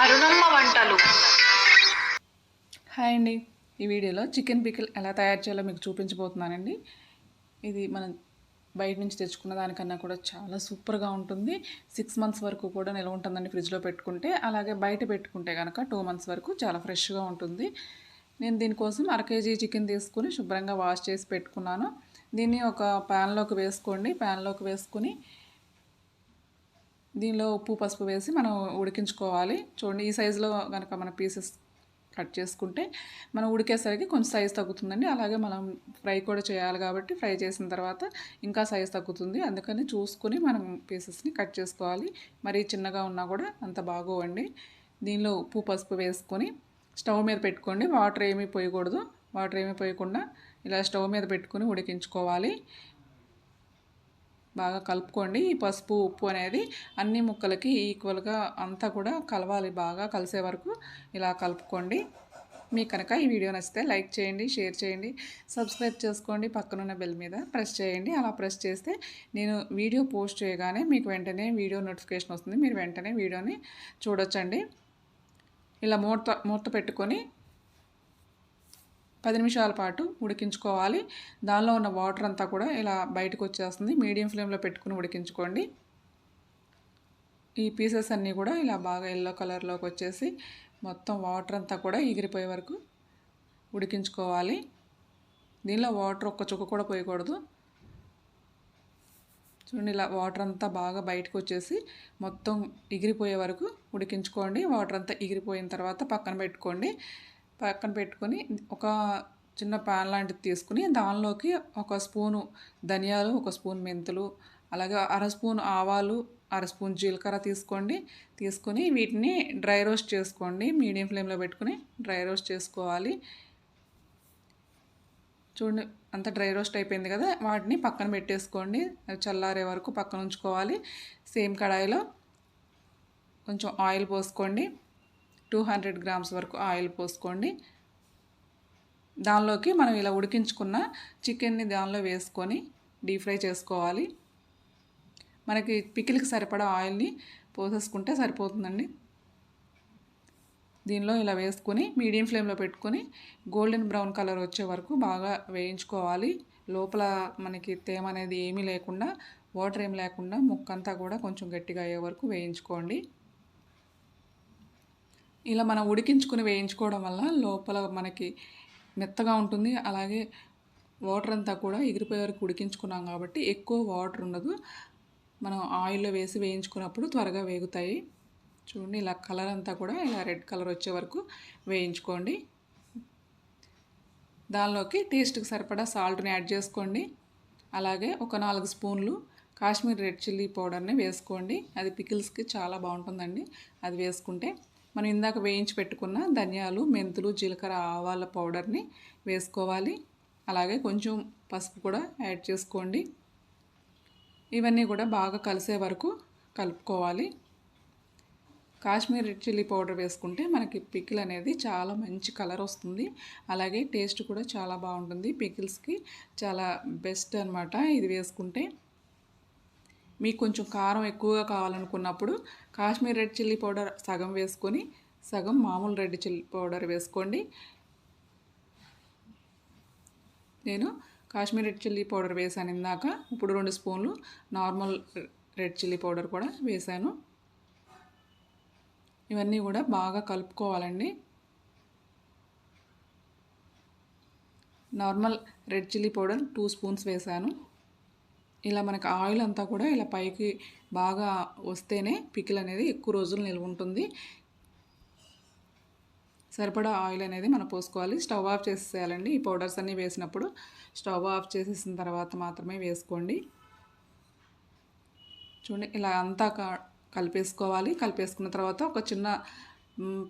అరుణమ్మ వంటలు. హాయ్ అండి. ఈ వీడియోలో చికెన్ పికిల్ ఎలా తయారు చేయాలో మీకు చూపించబోతున్నానండి. ఇది మనం బయట నుంచి తెచ్చుకున్న దానికన్నా కూడా చాలా సూపర్గా ఉంటుంది. 6 మంత్స్ వరకు కూడా నిల్వ ఉంటుందండి ఫ్రిడ్జ్లో పెట్టుకుంటే. అలాగే బయట పెట్టుకుంటే కనుక 2 మంత్స్ వరకు చాలా ఫ్రెష్గా ఉంటుంది. నేను దీనికోసం 1/2 కేజీ చికెన్ తీసుకుని శుభ్రంగా వాష్ చేసి పెట్టుకున్నాను. దీన్ని ఒక ప్యాన్లోకి వేసుకోండి. ప్యాన్లోకి వేసుకుని దీనిలో ఉప్పు పసుపు వేసి మనం ఉడికించుకోవాలి. చూడండి, ఈ సైజులో కనుక మన పీసెస్ కట్ చేసుకుంటే మనం ఉడికేసరికి కొంచెం సైజు తగ్గుతుందండి. అలాగే మనం ఫ్రై కూడా చేయాలి కాబట్టి ఫ్రై చేసిన తర్వాత ఇంకా సైజు తగ్గుతుంది. అందుకని చూసుకుని మనం పీసెస్ని కట్ చేసుకోవాలి. మరీ చిన్నగా ఉన్నా కూడా అంత బాగోవండి. దీనిలో ఉప్పు పసుపు వేసుకొని స్టవ్ మీద పెట్టుకోండి. వాటర్ ఏమీ పోయకూడదు. వాటర్ ఏమీ పోయకుండా ఇలా స్టవ్ మీద పెట్టుకుని ఉడికించుకోవాలి. బాగా కలుపుకోండి. ఈ పసుపు ఉప్పు అనేది అన్ని ముక్కలకి ఈక్వల్గా అంతా కూడా కలవాలి. బాగా కలిసే వరకు ఇలా కలుపుకోండి. మీకు కనుక ఈ వీడియో నచ్చితే లైక్ చేయండి, షేర్ చేయండి, సబ్స్క్రైబ్ చేసుకోండి. పక్కనున్న బెల్ మీద ప్రెస్ చేయండి. అలా ప్రెస్ చేస్తే నేను వీడియో పోస్ట్ చేయగానే మీకు వెంటనే వీడియో నోటిఫికేషన్ వస్తుంది. మీరు వెంటనే వీడియోని చూడొచ్చండి. ఇలా మూత పెట్టుకొని 10 నిమిషాల పాటు ఉడికించుకోవాలి. దానిలో ఉన్న వాటర్ అంతా కూడా ఇలా బయటకు వచ్చేస్తుంది. మీడియం ఫ్లేమ్లో పెట్టుకుని ఉడికించుకోండి. ఈ పీసెస్ అన్నీ కూడా ఇలా బాగా ఎల్లో కలర్లోకి వచ్చేసి మొత్తం వాటర్ అంతా కూడా ఎగిరిపోయే వరకు ఉడికించుకోవాలి. దీనిలో వాటర్ ఒక్క చుక్క కూడా పోయకూడదు. చూడండి, ఇలా వాటర్ అంతా బాగా బయటకు వచ్చేసి మొత్తం ఎగిరిపోయే వరకు ఉడికించుకోండి. వాటర్ అంతా ఎగిరిపోయిన తర్వాత పక్కన పెట్టుకొని ఒక చిన్న ప్యాన్ లాంటిది తీసుకుని దానిలోకి ఒక స్పూను ధనియాలు, ఒక స్పూన్ మెంతులు, అలాగే 1/2 స్పూన్ ఆవాలు, 1/2 స్పూన్ జీలకర్ర తీసుకొని వీటిని డ్రై రోస్ట్ చేసుకోండి. మీడియం ఫ్లేమ్లో పెట్టుకుని డ్రై రోస్ట్ చేసుకోవాలి. చూడండి, అంత డ్రై రోస్ట్ అయిపోయింది కదా. వాటిని పక్కన పెట్టేసుకోండి. అవి చల్లారే వరకు పక్కన ఉంచుకోవాలి. సేమ్ కడాయిలో కొంచెం ఆయిల్ పోసుకోండి. 200 గ్రామ్స్ వరకు ఆయిల్ పోసుకోండి. దానిలోకి మనం ఇలా ఉడికించుకున్న చికెన్ని దానిలో వేసుకొని డీప్ ఫ్రై చేసుకోవాలి. మనకి పికిల్కి సరిపడా ఆయిల్ని పోసేసుకుంటే సరిపోతుందండి. దీనిలో ఇలా వేసుకొని మీడియం ఫ్లేమ్లో పెట్టుకొని గోల్డెన్ బ్రౌన్ కలర్ వచ్చే వరకు బాగా వేయించుకోవాలి. లోపల మనకి తేమ అనేది ఏమీ లేకుండా, వాటర్ ఏమి లేకుండా ముక్కంతా కూడా కొంచెం గట్టిగా అయ్యే వరకు వేయించుకోండి. ఇలా మనం ఉడికించుకుని వేయించుకోవడం వల్ల లోపల మనకి మెత్తగా ఉంటుంది. అలాగే వాటర్ అంతా కూడా ఎగిరిపోయే వరకు ఉడికించుకున్నాం కాబట్టి ఎక్కువ వాటర్ ఉండదు. మనం ఆయిల్లో వేసి వేయించుకున్నప్పుడు త్వరగా వేగుతాయి. చూడండి, ఇలా కలర్ అంతా కూడా ఇలా రెడ్ కలర్ వచ్చే వరకు వేయించుకోండి. దానిలోకి టేస్ట్కి సరిపడా సాల్ట్ని యాడ్ చేసుకోండి. అలాగే ఒక 4 స్పూన్లు కాశ్మీర్ రెడ్ చిల్లీ పౌడర్ని వేసుకోండి. అది పికిల్స్కి చాలా బాగుంటుందండి. అది వేసుకుంటే మనం ఇందాక వేయించి పెట్టుకున్న ధనియాలు, మెంతులు, జీలకర్ర, ఆవాల పౌడర్ని వేసుకోవాలి. అలాగే కొంచెం పసుపు కూడా యాడ్ చేసుకోండి. ఇవన్నీ కూడా బాగా కలిసే వరకు కలుపుకోవాలి. కాశ్మీర్ రెడ్ చిల్లీ పౌడర్ వేసుకుంటే మనకి పికిల్ అనేది చాలా మంచి కలర్ వస్తుంది. అలాగే టేస్ట్ కూడా చాలా బాగుంటుంది. పికిల్స్కి చాలా బెస్ట్ అనమాట ఇది వేసుకుంటే. మీకు కొంచెం కారం ఎక్కువగా కావాలనుకున్నప్పుడు కాశ్మీర్ రెడ్ చిల్లీ పౌడర్ సగం వేసుకొని సగం మామూలు రెడ్ చిల్లీ పౌడర్ వేసుకోండి. నేను కాశ్మీర్ రెడ్ చిల్లీ పౌడర్ వేసాను ఇందాక. ఇప్పుడు 2 స్పూన్లు నార్మల్ రెడ్ చిల్లీ పౌడర్ కూడా వేసాను. ఇవన్నీ కూడా బాగా కలుపుకోవాలండి. Normal red chilli powder 2 spoons వేసాను. ఇలా మనకు ఆయిల్ అంతా కూడా ఇలా పైకి బాగా వస్తేనే పికిల్ అనేది ఎక్కువ రోజులు నిల్వ ఉంటుంది. సరిపడా ఆయిల్ అనేది మనం పోసుకోవాలి. స్టవ్ ఆఫ్ చేసేయాలండి. ఈ పౌడర్స్ అన్నీ వేసినప్పుడు స్టవ్ ఆఫ్ చేసేసిన తర్వాత మాత్రమే వేసుకోండి. చూడండి, ఇలా అంతా కలిపేసుకోవాలి. కలిపేసుకున్న తర్వాత ఒక చిన్న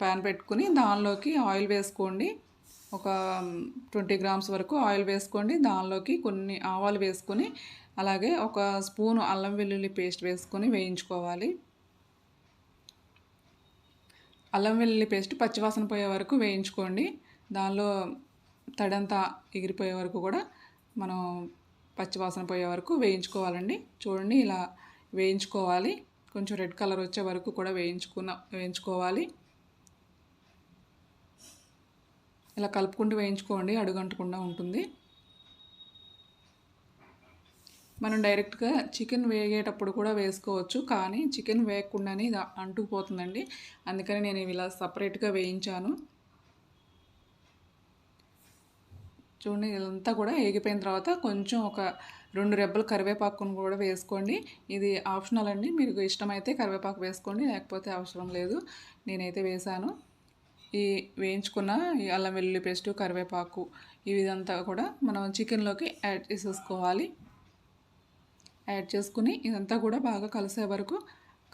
ప్యాన్ పెట్టుకుని దానిలోకి ఆయిల్ వేసుకోండి. ఒక 20 గ్రామ్స్ వరకు ఆయిల్ వేసుకోండి. దానిలోకి కొన్ని ఆవాలు వేసుకొని అలాగే ఒక స్పూను అల్లం వెల్లుల్లి పేస్ట్ వేసుకొని వేయించుకోవాలి. అల్లం వెల్లుల్లి పేస్ట్ పచ్చివాసన పోయే వరకు వేయించుకోండి. దానిలో తడంతా ఎగిరిపోయే వరకు కూడా మనం పచ్చివాసన పోయే వరకు వేయించుకోవాలండి. చూడండి, ఇలా వేయించుకోవాలి. కొంచెం రెడ్ కలర్ వచ్చే వరకు కూడా వేయించుకోవాలి. ఇలా కలుపుకుంటూ వేయించుకోండి, అడుగంటకుండా ఉంటుంది. మనం డైరెక్ట్గా చికెన్ వేగేటప్పుడు కూడా వేసుకోవచ్చు, కానీ చికెన్ వేయకుండానే ఇది అంటుకుపోతుందండి. అందుకని నేను ఇలా సపరేట్గా వేయించాను. చూడండి, ఇదంతా కూడా వేగిపోయిన తర్వాత కొంచెం ఒక 2 రెబ్బలు కరివేపాకును కూడా వేసుకోండి. ఇది ఆప్షనల్ అండి, మీకు ఇష్టమైతే కరివేపాకు వేసుకోండి, లేకపోతే అవసరం లేదు. నేనైతే వేసాను. ఈ వేయించుకున్న ఈ అల్లం వెల్లుల్లి పేస్టు, కరివేపాకు ఇదంతా కూడా మనం చికెన్లోకి యాడ్ చేసేసుకోవాలి. యాడ్ చేసుకుని ఇదంతా కూడా బాగా కలిసే వరకు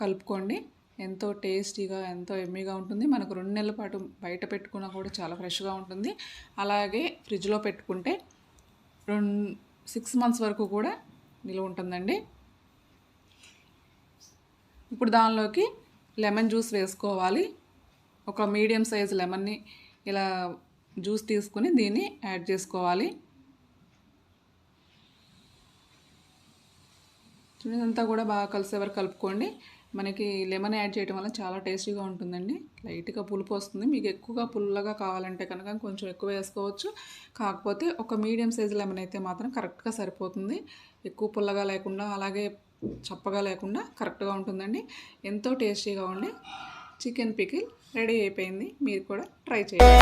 కలుపుకోండి. ఎంతో టేస్టీగా, ఎంతో ఎమ్మీగా ఉంటుంది. మనకు 2 నెలల పాటు బయట పెట్టుకున్నా కూడా చాలా ఫ్రెష్గా ఉంటుంది. అలాగే ఫ్రిడ్జ్లో పెట్టుకుంటే 6 మంత్స్ వరకు కూడా నిలువ ఉంటుందండి. ఇప్పుడు దానిలోకి లెమన్ జ్యూస్ వేసుకోవాలి. ఒక మీడియం సైజ్ లెమన్ని ఇలా జ్యూస్ తీసుకుని దీన్ని యాడ్ చేసుకోవాలి. ఇదంతా కూడా బాగా కలిసే వరకు కలుపుకోండి. మనకి లెమన్ యాడ్ చేయడం వల్ల చాలా టేస్టీగా ఉంటుందండి. లైట్గా పులుపు వస్తుంది. మీకు ఎక్కువగా పుల్లగా కావాలంటే కనుక కొంచెం ఎక్కువ వేసుకోవచ్చు. కాకపోతే ఒక మీడియం సైజ్ లెమన్ అయితే మాత్రం కరెక్ట్గా సరిపోతుంది. ఎక్కువ పుల్లగా లేకుండా, అలాగే చప్పగా లేకుండా కరెక్ట్గా ఉంటుందండి. ఎంతో టేస్టీగా ఉండి చికెన్ పికిల్ రెడీ అయిపోయింది. మీరు కూడా ట్రై చేయండి.